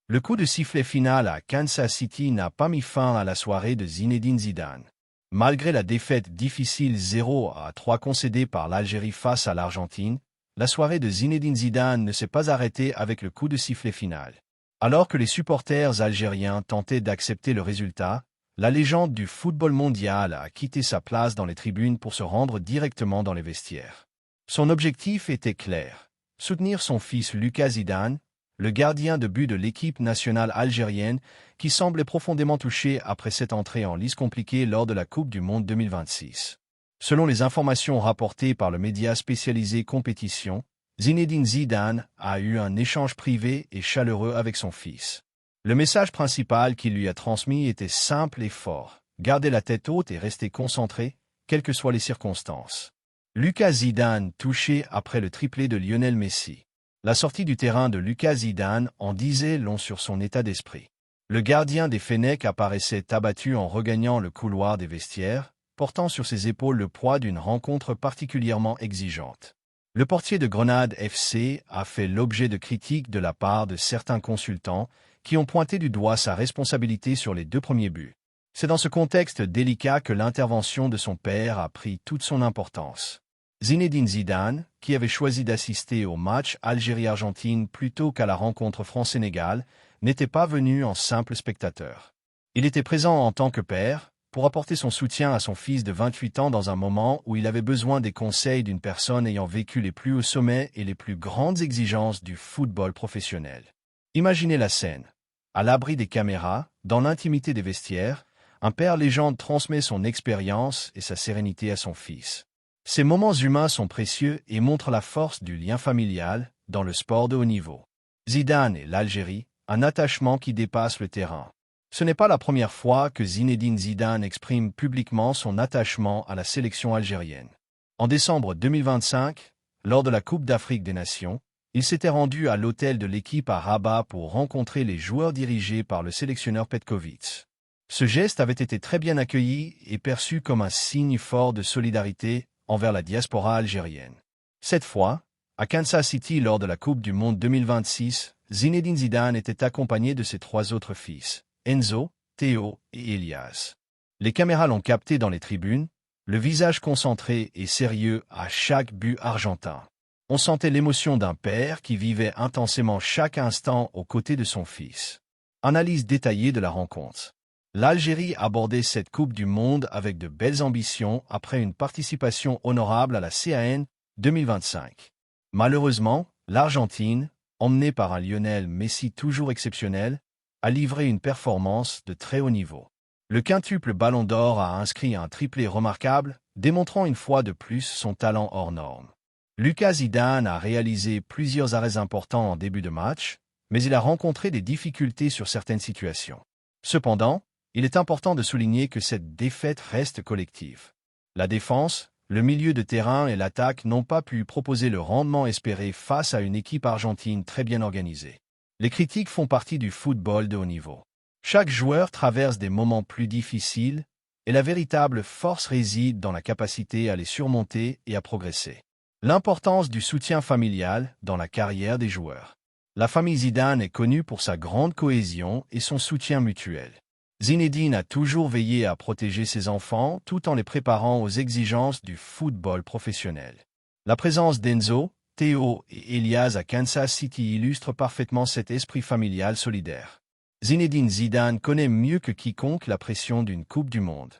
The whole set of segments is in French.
Le coup de sifflet final à Kansas City n'a pas mis fin à la soirée de Zinedine Zidane. Malgré la défaite difficile 0-3 concédée par l'Algérie face à l'Argentine, la soirée de Zinedine Zidane ne s'est pas arrêtée avec le coup de sifflet final. Alors que les supporters algériens tentaient d'accepter le résultat, la légende du football mondial a quitté sa place dans les tribunes pour se rendre directement dans les vestiaires. Son objectif était clair: soutenir son fils Lucas Zidane, le gardien de but de l'équipe nationale algérienne, qui semblait profondément touché après cette entrée en lice compliquée lors de la Coupe du Monde 2026. Selon les informations rapportées par le média spécialisé Compétition, Zinedine Zidane a eu un échange privé et chaleureux avec son fils. Le message principal qu'il lui a transmis était simple et fort: garder la tête haute et rester concentré, quelles que soient les circonstances. Lucas Zidane touché après le triplé de Lionel Messi. La sortie du terrain de Lucas Zidane en disait long sur son état d'esprit. Le gardien des Fennecs apparaissait abattu en regagnant le couloir des vestiaires, portant sur ses épaules le poids d'une rencontre particulièrement exigeante. Le portier de Grenade FC a fait l'objet de critiques de la part de certains consultants qui ont pointé du doigt sa responsabilité sur les 2 premiers buts. C'est dans ce contexte délicat que l'intervention de son père a pris toute son importance. Zinedine Zidane, qui avait choisi d'assister au match Algérie-Argentine plutôt qu'à la rencontre France-Sénégal, n'était pas venu en simple spectateur. Il était présent en tant que père, pour apporter son soutien à son fils de 28 ans dans un moment où il avait besoin des conseils d'une personne ayant vécu les plus hauts sommets et les plus grandes exigences du football professionnel. Imaginez la scène. À l'abri des caméras, dans l'intimité des vestiaires, un père légende transmet son expérience et sa sérénité à son fils. Ces moments humains sont précieux et montrent la force du lien familial dans le sport de haut niveau. Zidane et l'Algérie, un attachement qui dépasse le terrain. Ce n'est pas la première fois que Zinedine Zidane exprime publiquement son attachement à la sélection algérienne. En décembre 2025, lors de la Coupe d'Afrique des Nations, il s'était rendu à l'hôtel de l'équipe à Rabat pour rencontrer les joueurs dirigés par le sélectionneur Petkovic. Ce geste avait été très bien accueilli et perçu comme un signe fort de solidarité envers la diaspora algérienne. Cette fois, à Kansas City lors de la Coupe du Monde 2026, Zinedine Zidane était accompagné de ses 3 autres fils, Enzo, Théo et Elias. Les caméras l'ont capté dans les tribunes, le visage concentré et sérieux à chaque but argentin. On sentait l'émotion d'un père qui vivait intensément chaque instant aux côtés de son fils. Analyse détaillée de la rencontre. L'Algérie abordait cette Coupe du Monde avec de belles ambitions après une participation honorable à la CAN 2025. Malheureusement, l'Argentine, emmenée par un Lionel Messi toujours exceptionnel, a livré une performance de très haut niveau. Le quintuple Ballon d'Or a inscrit un triplé remarquable, démontrant une fois de plus son talent hors norme. Lucas Zidane a réalisé plusieurs arrêts importants en début de match, mais il a rencontré des difficultés sur certaines situations. Cependant, il est important de souligner que cette défaite reste collective. La défense, le milieu de terrain et l'attaque n'ont pas pu proposer le rendement espéré face à une équipe argentine très bien organisée. Les critiques font partie du football de haut niveau. Chaque joueur traverse des moments plus difficiles, et la véritable force réside dans la capacité à les surmonter et à progresser. L'importance du soutien familial dans la carrière des joueurs. La famille Zidane est connue pour sa grande cohésion et son soutien mutuel. Zinedine a toujours veillé à protéger ses enfants tout en les préparant aux exigences du football professionnel. La présence d'Enzo, Théo et Elias à Kansas City illustre parfaitement cet esprit familial solidaire. Zinedine Zidane connaît mieux que quiconque la pression d'une Coupe du Monde.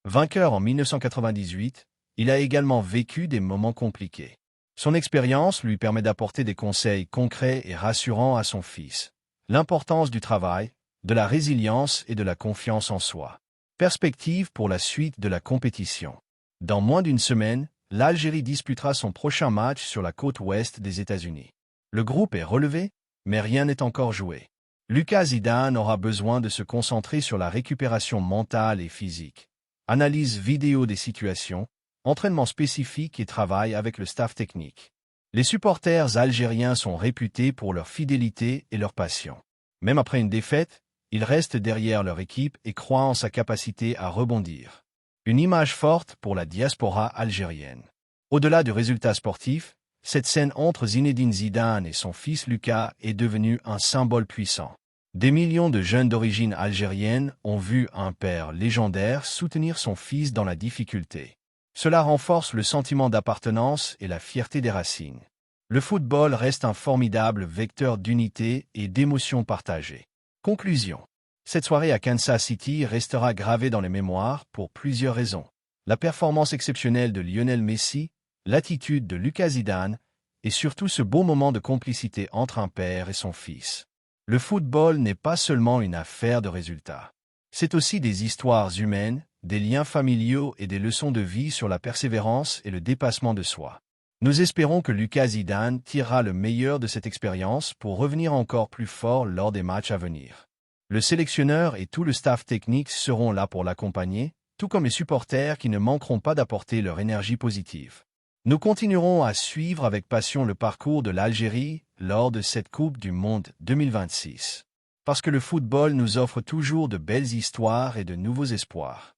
Vainqueur en 1998, il a également vécu des moments compliqués. Son expérience lui permet d'apporter des conseils concrets et rassurants à son fils. L'importance du travail, de la résilience et de la confiance en soi. Perspective pour la suite de la compétition. Dans moins d'une semaine, l'Algérie disputera son prochain match sur la côte ouest des États-Unis. Le groupe est relevé, mais rien n'est encore joué. Lucas Zidane aura besoin de se concentrer sur la récupération mentale et physique. Analyse vidéo des situations, entraînement spécifique et travail avec le staff technique. Les supporters algériens sont réputés pour leur fidélité et leur passion. Même après une défaite, ils restent derrière leur équipe et croient en sa capacité à rebondir. Une image forte pour la diaspora algérienne. Au-delà du résultat sportif, cette scène entre Zinedine Zidane et son fils Lucas est devenue un symbole puissant. Des millions de jeunes d'origine algérienne ont vu un père légendaire soutenir son fils dans la difficulté. Cela renforce le sentiment d'appartenance et la fierté des racines. Le football reste un formidable vecteur d'unité et d'émotions partagées. Conclusion. Cette soirée à Kansas City restera gravée dans les mémoires pour plusieurs raisons. La performance exceptionnelle de Lionel Messi, l'attitude de Lucas Zidane, et surtout ce beau moment de complicité entre un père et son fils. Le football n'est pas seulement une affaire de résultats. C'est aussi des histoires humaines, des liens familiaux et des leçons de vie sur la persévérance et le dépassement de soi. Nous espérons que Lucas Zidane tirera le meilleur de cette expérience pour revenir encore plus fort lors des matchs à venir. Le sélectionneur et tout le staff technique seront là pour l'accompagner, tout comme les supporters qui ne manqueront pas d'apporter leur énergie positive. Nous continuerons à suivre avec passion le parcours de l'Algérie lors de cette Coupe du Monde 2026. Parce que le football nous offre toujours de belles histoires et de nouveaux espoirs.